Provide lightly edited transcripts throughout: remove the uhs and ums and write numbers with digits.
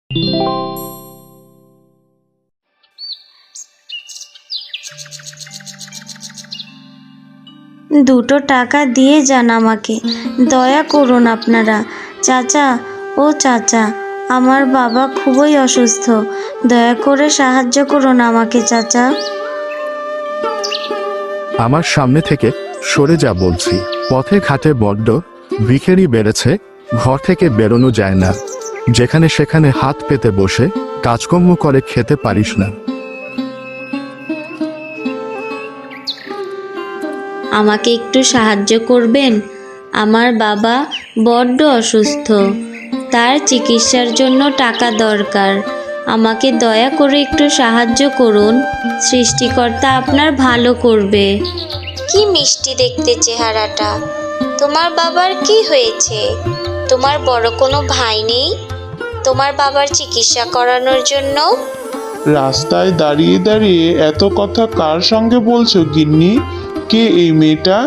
2 টাকা দিয়ে যান আমাকে, দয়া করুন আপনারা। চাচা, ও চাচা, আমার বাবা খুবই অসুস্থ, দয়া করে সাহায্য করুন আমাকে চাচা। আমার সামনে থেকে সরে যা বলছি। পথে ঘাটে বড্ড ভিখারি বেড়েছে, ঘর থেকে বেরোনো যায় না, যেখানে সেখানে হাত পেতে বসে কাজকর্ম করে খেতে পারিস না। আমাকে একটু সাহায্য করবেন? আমার বাবা বড্ড অসুস্থ, তার চিকিৎসার জন্য টাকা দরকার। আমাকে দয়া করে একটু সাহায্য করুন, সৃষ্টিকর্তা আপনার ভালো করবে। কি মিষ্টি দেখতে চেহারাটা। তোমার বাবার কি হয়েছে? তোমার বড় কোনো ভাই নেই তোমার বাবার চিকিৎসা করানোর জন্য? রাস্তায় দাঁড়িয়ে দাঁড়িয়ে এত কথা কার সঙ্গে বলছো গিন্নি? কে এই মেয়েটা?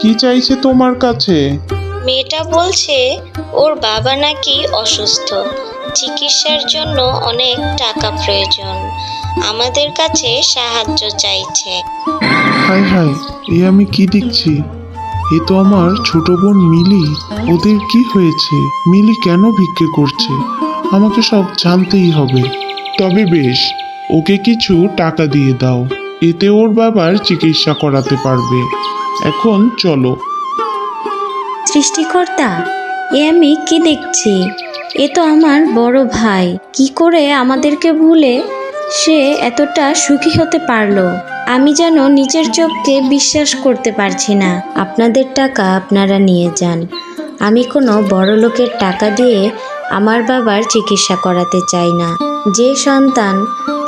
কি চাইছে তোমার কাছে? মেয়েটা বলছে ওর বাবা নাকি অসুস্থ, চিকিৎসার জন্য অনেক টাকা প্রয়োজন, আমাদের কাছে সাহায্য চাইছে। হায় হায়, এ আমি কি দেখছি? এ তো আমার ছোট বোন মিলি। ওদের কি হয়েছে? মিলি কেন ভিক্ষে করছে? আমাকে সব জানতেই হবে। তবে বেশ, ওকে কিছু টাকা দিয়ে দাও, এতে ওর বাবার চিকিৎসা করাতে পারবে। এখন চলো। সৃষ্টিকর্তা, এ আমি কি দেখছি? এ তো আমার বড় ভাই, কি করে আমাদেরকে ভুলে সে এতটা সুখী হতে পারলো? আমি যেন নিজের চোখকে বিশ্বাস করতে পারছি না। আপনাদের টাকা আপনারা নিয়ে যান, আমি কোনো বড় লোকের টাকা দিয়ে আমার বাবার চিকিৎসা করাতে চাই না। যে সন্তান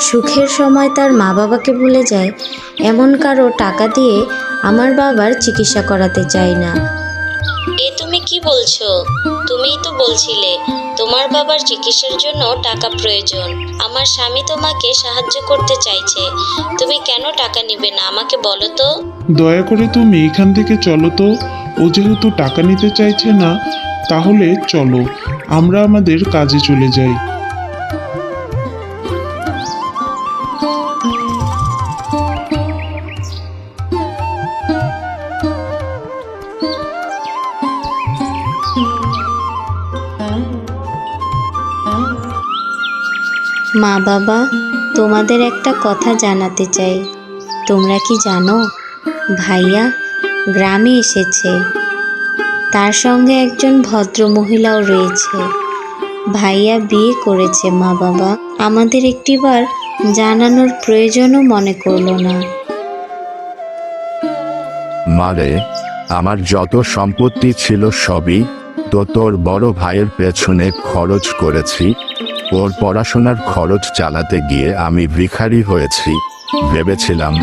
সুখের সময় তার মা বাবাকে ভুলে যায়, এমন কারো টাকা দিয়ে আমার বাবার চিকিৎসা করাতে চাই না। এ তুমি কি বলছো? তুমিই তো বলছিলে তোমার বাবার চিকিৎসার জন্য টাকা প্রয়োজন। আমার স্বামী তোমাকে সাহায্য করতে চাইছে, তুমি কেন টাকা নিবে না আমাকে বলো তো? দয়া করে তুমি এখান থেকে চলো তো। ও যেহেতু টাকা নিতে চাইছে না, তাহলে চলো আমরা আমাদের কাজে চলে যাই। মা বাবা, তোমাদের একটা কথা জানাতে চাই। তোমরা কি জানো ভাইয়া গ্রামে এসেছে, তার সঙ্গে একজন ভদ্র মহিলাও রয়েছে। ভাইয়া বিয়ে করেছে। মা বাবা, আমাদের একটিবার জানানোর প্রয়োজনও মনে করলো না। মারে, আমার যত সম্পত্তি ছিল সবই তো তোর বড় ভাইয়ের পেছনে খরচ করেছি। ওর পড়াশোনার খরচ চালাতে গিয়ে আমি ভিখারি হয়েছি। ভেবেছিলাম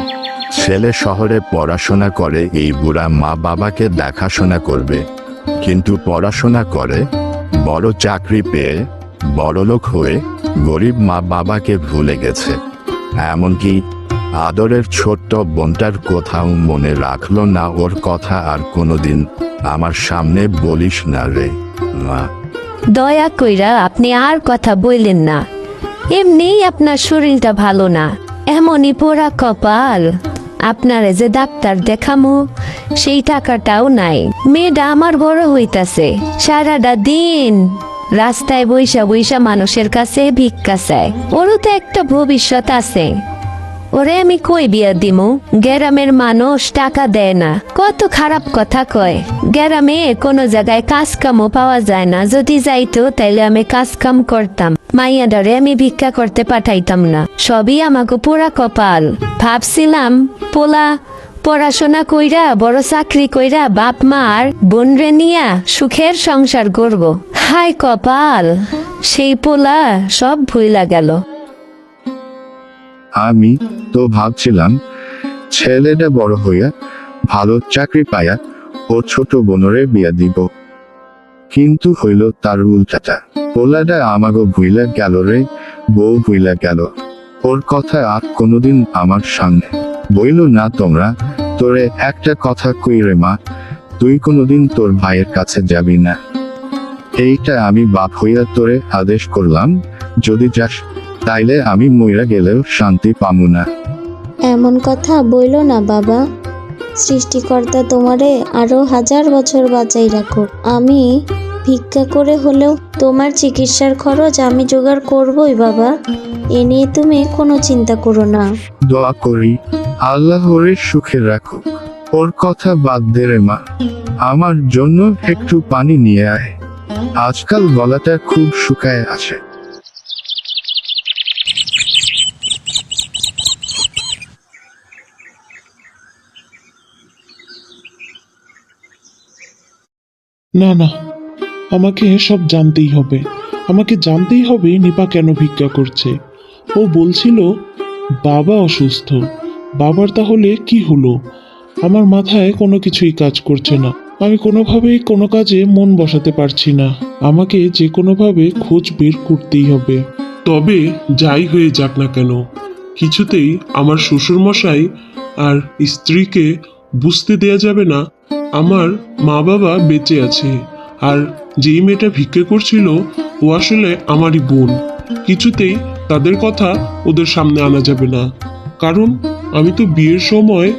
ছেলে শহরে পড়াশোনা করে এই বুড়া মা বাবাকে দেখাশোনা করবে, কিন্তু পড়াশোনা করে বড় চাকরি পেয়ে বড়লোক হয়ে গরিব মা বাবাকে ভুলে গেছে। এমনকি আদরের ছোট্ট বোনটার কোথাও মনে রাখলো না। ওর কথা আর কোনোদিন আমার সামনে বলিস না রে মা। দয়া কইরা আপনি আর কথা বললেন না, এমনিই আপনার শরীরটা ভালো না। এমনই পোড়া কপাল, আপনারে যে ডাক্তার দেখামো সেই টাকাটাও নাই। মেয়েটা আমার বড় হইতাছে, সারাটা দিন রাস্তায় বইসা বইসা মানুষের কাছে ভিক্ষা চায়। ওরও তো একটা ভবিষ্যৎ আছে, ওরে আমি কই বিয়া দিমু? গ্রামের মানুষ টাকা দেয় না, কত খারাপ কথা কয়। গ্রামে কোনো জায়গায় কাজ কামও পাওয়া যায় না, যদি যাইতো তাইলে আমি কাজ কাম করতাম, মাইয়াডারে আমি ভিক্ষা করতে পাঠাইতাম না। সবই আমাকে পোড়া কপাল। ভাবছিলাম পোলা পড়াশোনা কইরা বড় চাকরি কইরা বাপ মার বোনরে নিয়া সুখের সংসার করব। হায় কপাল, সেই পোলা সব ভুইলা গেল। আমি তো ভাবছিলাম ছেলেটা বড় হইয়া ভালো চাকরি পাইয়া ও ছোট বোনরে বিয়া দিব, কিন্তু হইল তার উল্টাটা। পোলাটা আমাগো ভুইলা গেল রে, বউ ভুইলা গেল। ওর কথা আর কোনোদিন আমার সামনে বইল না। তোমরা তোরে একটা কথা কই রে মা, তুই কোনোদিন তোর ভাইয়ের কাছে যাবি না? এইটা আমি বাপ হইয়া তোরে আদেশ করলাম, যদি যাস তাইলে আমি মইরা গেলেও শান্তি পামু না। এমন কথা বইলো না বাবা। সৃষ্টিকর্তা তোমারে আরো 1000 বছর বাঁচাই রাখুক। আমি ভিক্ষা করে হলেও তোমার চিকিৎসার খরচ আমি জোগাড় করবই বাবা। এ নিয়ে তুমি কোনো চিন্তা করো না। দোয়া করি আল্লাহ ওরে সুখে রাখুক। ওর কথা বাদ দে রে মা, আমার জন্য একটু পানি নিয়ে আয়, আজকাল গলাটা খুব শুকায় আছে। না না, আমাকে সব জানতেই হবে। আমাকে জানতেই হবে নিপা কেন ভিক্ষা করছে। ও বলছিল বাবা অসুস্থ। বাবার তাহলে কি হলো? আমার মাথায় কোনো কিছুই কাজ করছে না। আমি কোনোভাবেই কোনো কাজে মন বসাতে পারছি না। আমাকে যে কোনোভাবে খোঁজ বের করতেই হবে। তবে যাই হয়ে যাক না কেন, কিছুতেই আমার শ্বশুরমশাই আর স্ত্রীকে বুঝতে দেয়া যাবে না আমার মা বাবা বেঁচে আছে। আর যেই মেয়েটা ভিক্ষে করছিল ও আসলে আমারই বোন। কিছুতেই তাদের কথা ওদের সামনে আনা যাবে না, কারণ আমি তো বিয়ের সময়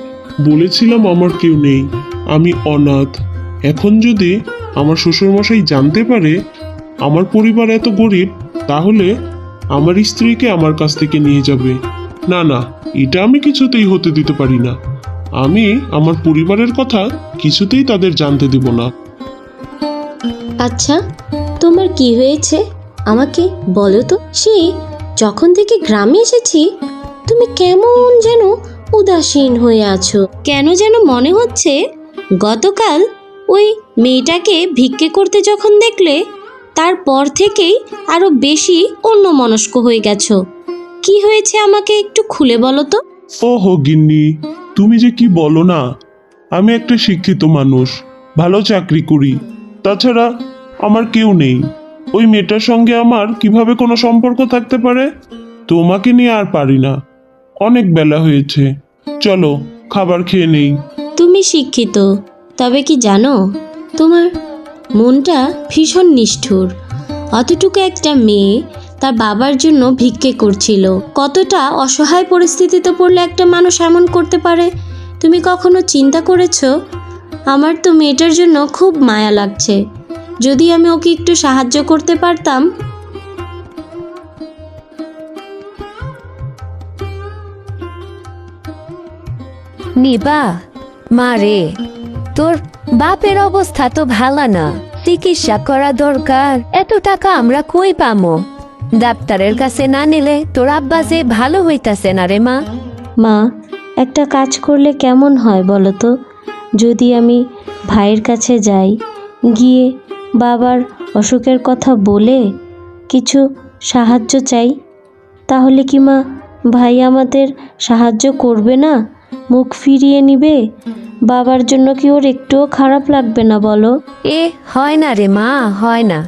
বলেছিলাম আমার কেউ নেই, আমি অনাথ। এখন যদি আমার শ্বশুরমশাই জানতে পারে আমার পরিবার এত গরিব, তাহলে আমার স্ত্রীকে আমার কাছ থেকে নিয়ে যাবে। না না, এটা আমি কিছুতেই হতে দিতে পারি না। আমি আমার পরিবারের কথা কিছুতেই তাদের জানতে দেব না। আচ্ছা, তোমার কি হয়েছে আমাকে বলো তো। সেই যখন থেকে গ্রামে এসেছি তুমি কেমন যেন উদাসীন হয়ে আছো। কেন যেন মনে হচ্ছে গতকাল ওই মেয়েটাকে ভিক্ষে করতে যখন দেখলে তারপর থেকেই আরো বেশি অন্যমনস্ক হয়ে গেছো। কি হয়েছে আমাকে একটু খুলে বলো তো। ওহো গিন্নি, তুমি যে কি বলো না। আমি একটা শিক্ষিত মানুষ, ভালো চাকরি করি। তাছাড়া আমার কেউ নেই। ওই মেয়েটার সঙ্গে আমার কিভাবে কোনো সম্পর্ক থাকতে পারে? তোমাকে নিয়ে আর পারি না, অনেক বেলা হয়েছে। চলো খাবার খেয়ে নেই। তুমি শিক্ষিত, তবে কি জানো তোমার মনটা ভীষণ নিষ্ঠুর। অতটুকু একটা মেয়ে তার বাবার জন্য ভিক্ষে করছিল। কতটা অসহায় পরিস্থিতিতে পড়লে একটা মানুষ এমন করতে পারে তুমি কখনো চিন্তা করেছো? আমার তো মেয়েটার জন্য খুব মায়া লাগছে। যদি আমি ওকে একটু সাহায্য করতে পারতাম। নিবা মারে, তোর বাপের অবস্থা তো ভালো না, চিকিৎসা করা দরকার। এত টাকা আমরা কই পামো? ডাক্তারের কাছে না নিলে তোর আব্বা যে ভালো হইতাছে না রে মা। মা, একটা কাজ করলে কেমন হয় বলো তো? যদি আমি ভাইয়ের কাছে যাই, গিয়ে বাবার অসুখের কথা বলে কিছু সাহায্য চাই, তাহলে কি মা ভাই আমাদের সাহায্য করবে না? মুখ ফিরিয়ে নিবে? বাবার জন্য কি ওর একটুও খারাপ লাগবে না বলো? এ হয় না রে মা, হয় না।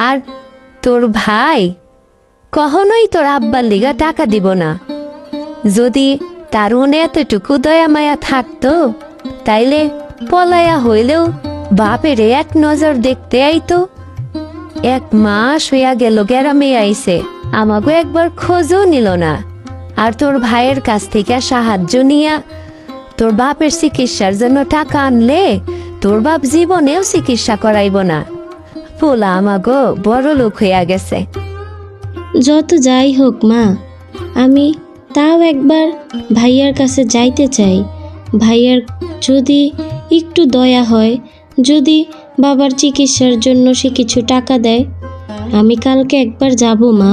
আর তোর ভাই কখনোই তোর আব্বার লিগা টাকা দিব না। যদি তার মনে এতটুকু দয়া মায়া থাকতো, তাইলে পলায়া হইলেও বাপের এক নজর দেখতে আইতো। 1 মাস হইয়া গেল গ্রামে আইছে, আমাকে একবার খোঁজও নিল না। আর তোর ভাইয়ের কাছ থেকে সাহায্য নিয়া তোর বাপের চিকিৎসার জন্য টাকা আনলে তোর বাপ জীবনেও চিকিৎসা করাইব না। পোলা আমাগো বড় লোক হইয়া গেছে। যত যাই হোক মা, আমি তাও একবার ভাইয়ার কাছে যাইতে চাই। ভাইয়ার যদি একটু দয়া হয়, যদি বাবার চিকিৎসার জন্য সে কিছু টাকা দেয়, আমি কালকে একবার যাব মা।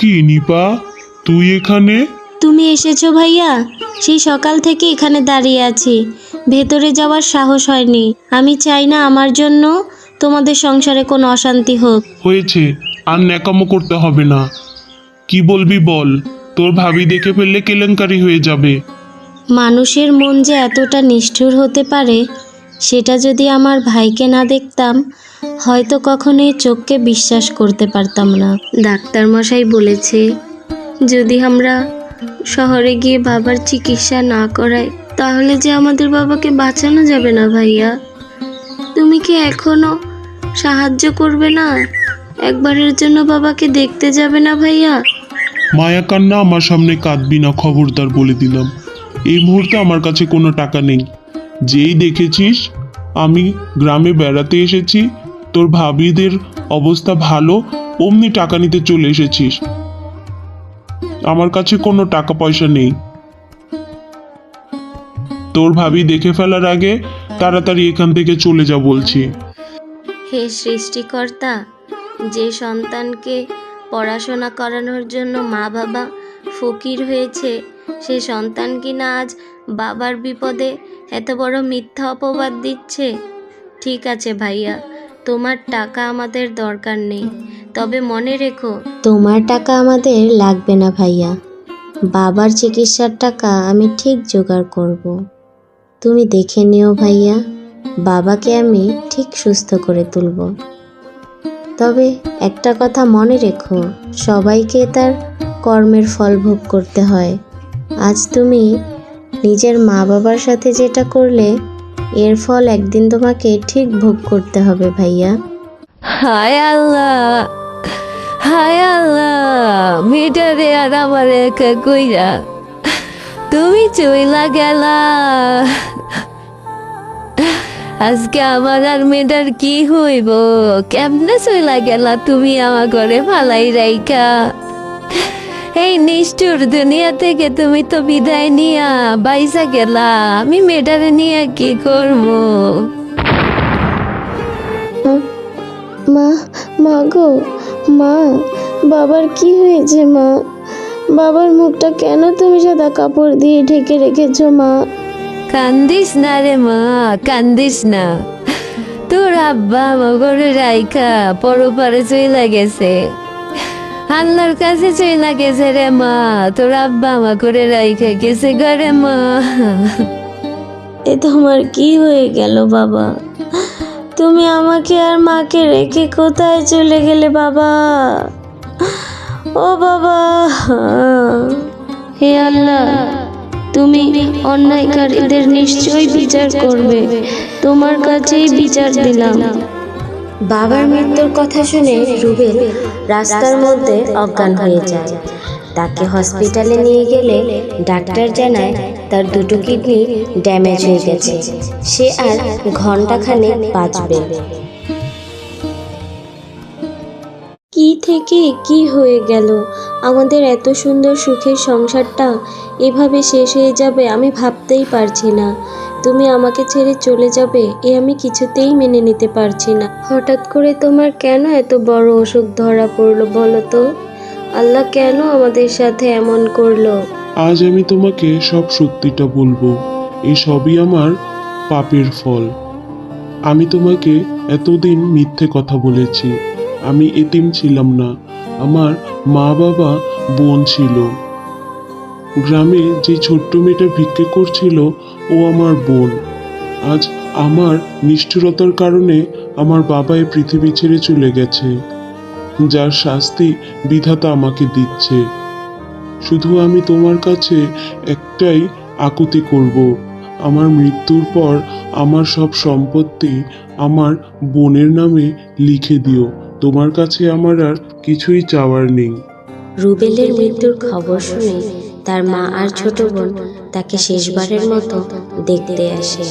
কি নিপা, তুই এখানে? তুমি এসেছো ভাইয়া? সেই সকাল থেকে এখানে দাঁড়িয়ে আছি, ভেতরে যাওয়ার সাহস হয়নি। আমি চাই না আমার জন্য তোমাদের সংসারে কোনো অশান্তি হোক। হয়েছে, আর ন্যাকামো করতে হবে না। কি বলবি বল, তোর ভাবি দেখে ফেললে কেলেঙ্কারি হয়ে যাবে। মানুষের মন যে এতটা নিষ্ঠুর হতে পারে, সেটা যদি আমার ভাইকে না দেখতাম, হয়তো কখনোই চোখকে বিশ্বাস করতে পারতাম না। ডাক্তার মশাই বলেছে যদি আমরা শহরে গিয়ে বাবার চিকিৎসা না করাই, তাহলে যে আমাদের বাবাকে বাঁচানো যাবে না ভাইয়া। তুমি কি এখনো সাহায্য করবে না? একবারের জন্য বাবাকে দেখতে যাবে না ভাইয়া? মায়া কান্না আমার সামনে কাঁদবি না, খবরদার বলে দিলাম। এই মুহূর্তে আমার কাছে কোনো টাকা নেই। যেই দেখেছিস আমি গ্রামে বেড়াতে এসেছি, তোর ভাবিদের অবস্থা ভালো, অমনি টাকা নিতে চলে এসেছিস। আমার কাছে কোনো টাকা পয়সা নেই। তোর ভাবি দেখে ফেলার আগে তাড়াতাড়ি এখান থেকে চলে যা বলছি। হে সৃষ্টিকর্তা, যে সন্তানকে পড়াশোনা করানোর জন্য মা বাবা ফকির হয়েছে, সে সন্তান কিনা আজ বাবার বিপদে এত বড় মিথ্যা অপবাদ দিচ্ছে। ঠিক আছে ভাইয়া, তোমার টাকা আমাদের দরকার নেই, তবে মনে রেখো তোমার টাকা আমাদের লাগবে না ভাইয়া। বাবার চিকিৎসার টাকা আমি ঠিক জোগাড় করব। তুমি দেখে নিও ভাইয়া, বাবাকে আমি ঠিক সুস্থ করে তুলব। তবে একটা কথা মনে রেখো, সবাইকে তার কর্মের ফল ভোগ করতে হয়। আজ তুমি নিজের মা বাবার সাথে যেটা করলে, এর ফল একদিন তোমাকে ঠিক ভোগ করতে হবে ভাইয়া। হায় আল্লাহ, হায় আল্লাহ, মেয়েটারে আর আমার একা কইরা তুমি চইলা গেলা। আজকে আমার আর মেয়েটার কি হইব? কেমনে চইলা গেলা তুমি আমার ঘরে ফালাই রাইকা? এই নিষ্ঠুর দুনিয়া থেকে তুমি তো বিদায় নিয়া বাইসা গেলা, আমি মেয়েটারে নিয়ে কি করবো? মা, মা গো, মা, বাবার কি হয়েছে মা? বাবার মুখটা কেন তুমি সাদা কাপড় দিয়ে ঢেকে রেখেছো মা? কান্দিস না রে মা, কান্দিস না। তোর আব্বা মগরে রাইখা পরপারে চইলা গেছে, আল্লাহর কাছে চইলা গেছে রে মা। তোর আব্বা মগরে রাইখা গেছে ঘরে মা। এ তোমার কি হয়ে গেল বাবা? তুমি আমাকে আর মাকে রেখে কোথায় চলে গেলে বাবা? ও বাবা, হে আল্লাহ, তুমি অন্যায়কারীদের নিশ্চয়ই বিচার করবে, তোমার কাছেই বিচার দিলাম। বাবার মৃত্যুর কথা শুনে রুবেল রাস্তার মধ্যে অজ্ঞান হয়ে যায়। তাকে হসপিটালে নিয়ে গেলে ডাক্তার জানায় তার দুটো কিডনি ড্যামেজ হয়ে গেছে, সে আর ঘন্টাখানেক বাঁচবে। কি থেকে কি হয়ে গেল? আমাদের এত সুন্দর সুখের সংসারটা এভাবে শেষ হয়ে যাবে আমি ভাবতেই পারছি না। তুমি আমাকে ছেড়ে চলে যাবে, এ আমি কিছুতেই মেনে নিতে পারছি না। হঠাৎ করে তোমার কেন এত বড় অসুখ ধরা পড়লো বলো তো? আল্লাহ কেন আমাদের সাথে এমন করলো? আজ আমি তোমাকে সব সত্যিটা বলবো। এই সবই আমার পাপের ফল। আমি তোমাকে এতদিন মিথ্যে কথা বলেছি। আমি এতিম ছিলাম না, আমার মা বাবা বোন ছিল। গ্রামে যে ছোট্ট মেয়েটা ভিক্ষে করছিল, ও আমার বোন। আজ আমার নিষ্ঠুরতার কারণে আমার বাবা এই পৃথিবী ছেড়ে চলে গেছে, যার শাস্তি বিধাতা আমাকে দিচ্ছে। শুধু আমি তোমার কাছে একটাই আকুতি করব, আমার মৃত্যুর পর আমার সব সম্পত্তি আমার বোনের নামে লিখে দিও। তোমার কাছে আমার আর কিছুই চাওয়ার নেই। রুবেলের মৃত্যুর খবর শুনে তার মা আর ছোট বোন তাকে শেষবারের মতো দেখতে আসে।